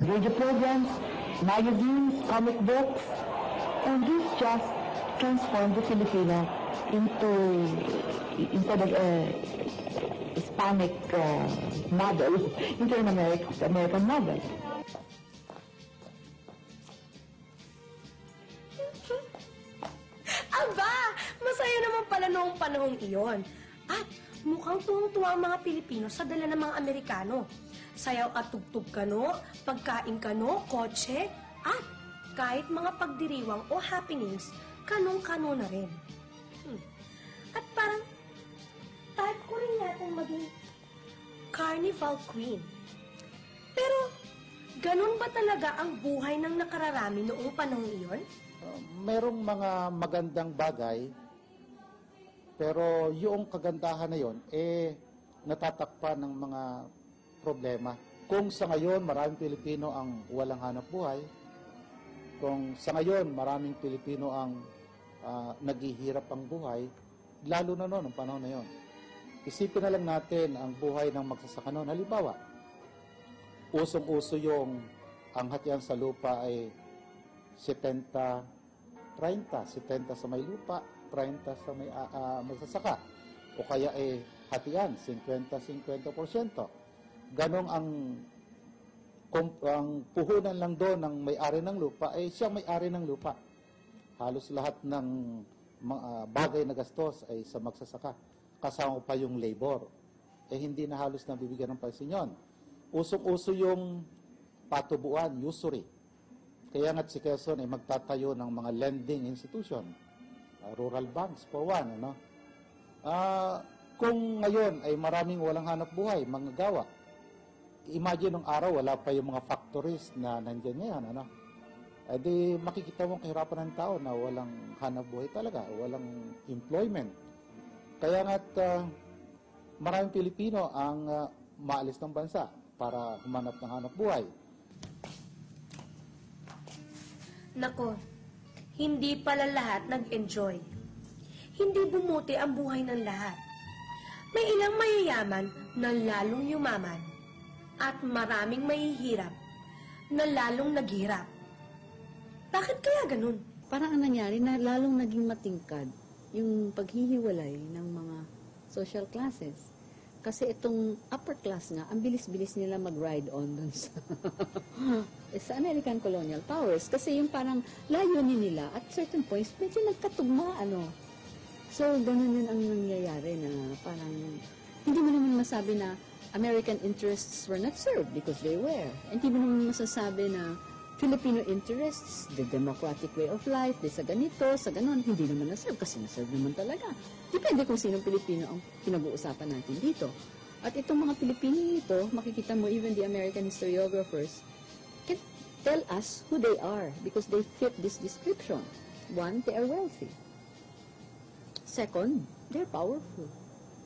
radio programs, magazines, comic books, and this just transformed the Filipino into, instead of a Hispanic model, into an American model. Aba! Masaya naman pala noong panahong iyon. At mukhang tuwang-tuwa ang mga Pilipino sa dala ng mga Amerikano. Sayaw at tugtog kano, pagkain kano, kotse, at kahit mga pagdiriwang o happenings, kanong-kano na rin. At parang type ko rin yatang maging carnival queen. Pero, ganun ba talaga ang buhay ng nakararami noong panahong iyon? Merong mga magandang bagay, pero yung kagandahan na yon, natatakpan ng mga problema. Kung sa ngayon maraming Pilipino ang walang hanap buhay, kung sa ngayon maraming Pilipino ang naghihirap ang buhay, lalo na noon ang panahon na yon. Isipin na lang natin ang buhay ng magsasaka noon. Halimbawa, usong-uso yung ang hatian sa lupa ay 70-30, 70 sa may lupa, 30 sa may magsasaka. O kaya hatian, 50-50%. Ganong ang puhunan lang doon ng may-ari ng lupa, siya may-ari ng lupa. Halos lahat ng bagay na gastos ay sa magsasaka. Kasama pa yung labor. Hindi na halos nabibigyan ng pansin yun. Usong-uso yung patubuan, usury. Kaya nga't si Quezon ay magtatayo ng mga lending institution, rural banks for one, ano? Kung ngayon ay maraming walang hanap buhay, manggagawa, imagine nung araw wala pa yung mga factories na nandiyan ngayon, ano? Di makikita mo kahirapan ng tao na walang hanap buhay talaga, walang employment. Kaya nga't maraming Pilipino ang maalis ng bansa para humanap ng hanap buhay. Nako, hindi pala lahat nag-enjoy. Hindi bumuti ang buhay ng lahat. May ilang mayayaman na lalong yumaman at maraming mahihirap na lalong naghirap. Bakit kaya ganun? Parang ang nangyari na lalong naging matingkad yung paghihiwalay ng mga social classes. Kasi itong upper class nga, ang bilis-bilis nila mag-ride on dun sa American colonial powers. Kasi yung parang layunin nila at certain points, medyo nagkatugma, ano. So, ganun yun ang nangyayari na parang, hindi mo naman masabi na American interests were not served because they were. Hindi mo naman masasabi na Filipino interests, the democratic way of life, sa ganito, sa ganon, hindi naman na-serve kasi na-serve naman talaga. Depende kung sinong Pilipino ang pinag-uusapan natin dito. At itong mga Pilipino nito, makikita mo even the American historiographers can tell us who they are because they fit this description. One, they are wealthy. Second, they're powerful.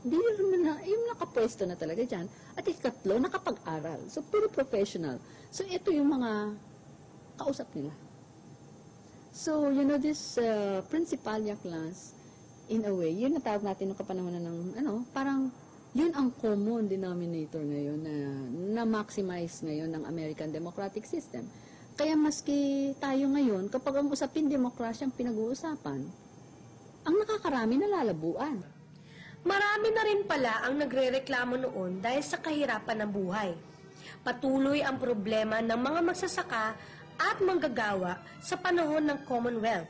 Hindi naman na, yung nakapwesto na talaga dyan. At ikatlo, nakapag-aral. So, puro professional. So, ito yung mga kausap nila. So, you know, this Principalia class, in a way, yun natawag natin ng kapanahonan ng, parang, yun ang common denominator ngayon na maximize ngayon ng American democratic system. Kaya maski tayo ngayon, kapag ang usapin demokrasya ang pinag-uusapan, ang nakakarami nalalabuan. Marami na rin pala ang nagrereklamo noon dahil sa kahirapan ng buhay. Patuloy ang problema ng mga magsasaka at manggagawa sa panahon ng Commonwealth.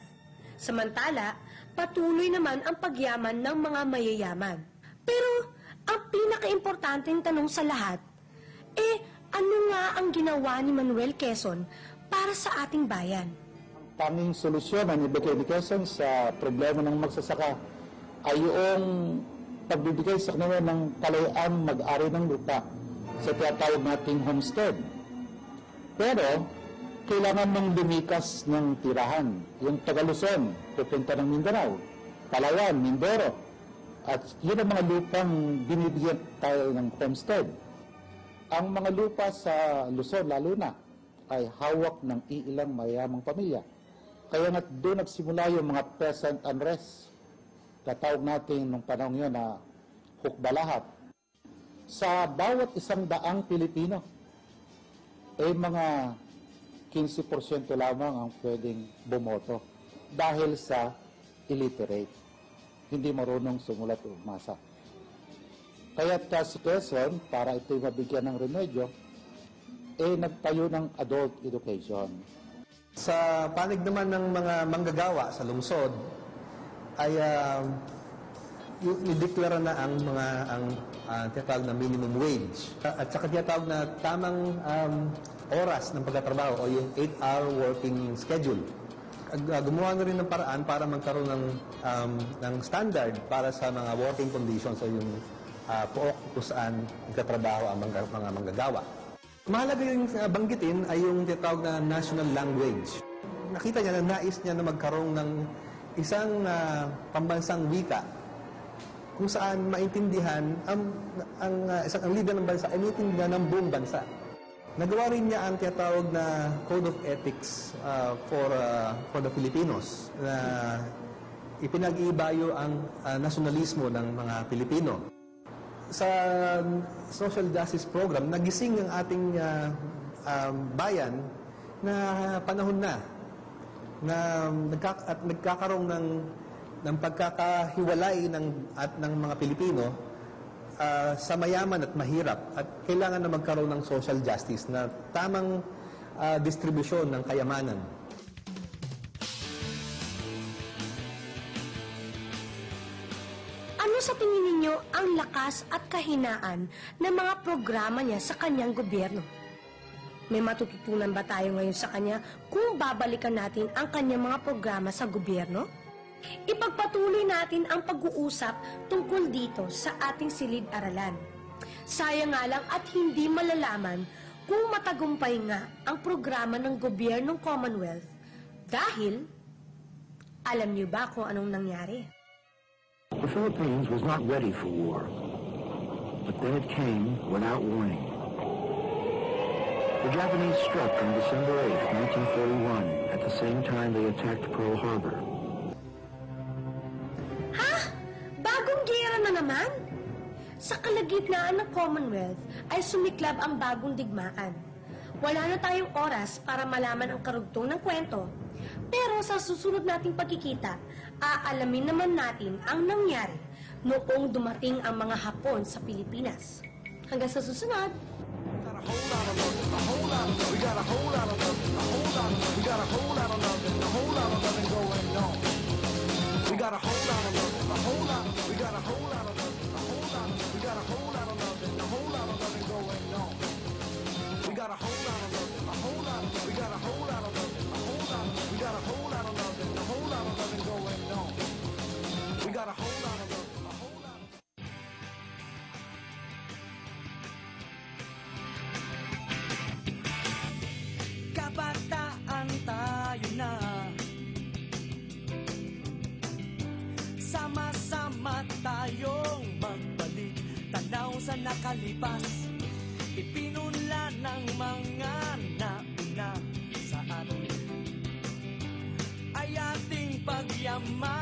Samantala, patuloy naman ang pagyaman ng mga mayayaman. Pero, ang pinaka-importanteng tanong sa lahat, ano nga ang ginawa ni Manuel Quezon para sa ating bayan? Ang tanging solusyon na nibigay ni Quezon sa problema ng magsasaka ay yung pagbibigay sa kanila ng kalayaan mag-ari ng lupa sa tinatawag nating homestead. Pero, kailangan mong lumikas ng tirahan. Yung Taga-Luzon, pupunta ng Mindanao, Palawan, Mindoro. At yun ang mga lupang binibigyan tayo ng homestead. Ang mga lupa sa Luzon, lalo na, ay hawak ng iilang mayamang pamilya. Kaya nga doon nagsimula yung mga peasant unrest. Tatawag natin nung panahon yun na hukbalahat. Sa bawat 100 Pilipino, mga 15% lamang ang pwedeng bumoto dahil sa illiterate, hindi marunong sumulat o bumasa. Kaya si Quezon, para ito'y mabigyan ng remedyo, nagtayo ng adult education. Sa panig naman ng mga manggagawa sa lungsod, ay ideklara na ang tinatawag na minimum wage. At saka tinatawag na tamang oras ng pagtatrabaho o yung 8-hour working schedule. Gumawa na rin ng paraan para magkaroon ng standard para sa mga working conditions o yung pook kung saan nagtatrabaho ang mga manggagawa. Mahalaga yung banggitin ay yung tinatawag na national language. Nakita niya na nais niya na magkaroon ng isang pambansang wika kung saan maintindihan ang leader ng bansa ay maintindihan ng buong bansa. Nagawa rin niya ang tinatawag na Code of Ethics for the Filipinos na ipinag-iibayo ang nasyonalismo ng mga Pilipino. Sa social justice program, nagising ang ating bayan na panahon na nagkakaroon ng pagkakahiwalay ng mga Pilipino sa mayaman at mahirap, at kailangan na magkaroon ng social justice na tamang distribusyon ng kayamanan. Ano sa tingin ninyo ang lakas at kahinaan ng mga programa niya sa kanyang gobyerno? May matututunan ba tayo ngayon sa kanya kung babalikan natin ang kanyang mga programa sa gobyerno? Ipagpatuloy natin ang pag-uusap tungkol dito sa ating silid-aralan. Sayang nga lang at hindi malalaman kung matagumpay nga ang programa ng gobyernong Commonwealth dahil alam niyo ba kung anong nangyari? The Philippines was not ready for war, but then it came without warning. The Japanese struck on December 8, 1941, at the same time they attacked Pearl Harbor. Bagong gera na naman? Sa kalagitnaan ng Commonwealth ay sumiklab ang bagong digmaan. Wala na tayong oras para malaman ang karugtong ng kwento. Pero sa susunod nating pagkikita, aalamin naman natin ang nangyari noong dumating ang mga Hapon sa Pilipinas. Hanggang sa susunod! Kabataan tayo na, sama-sama tayong magbalik tanaw sa nakalipas, ipinunla ng mga nauna sa atin ay ating pagyaman.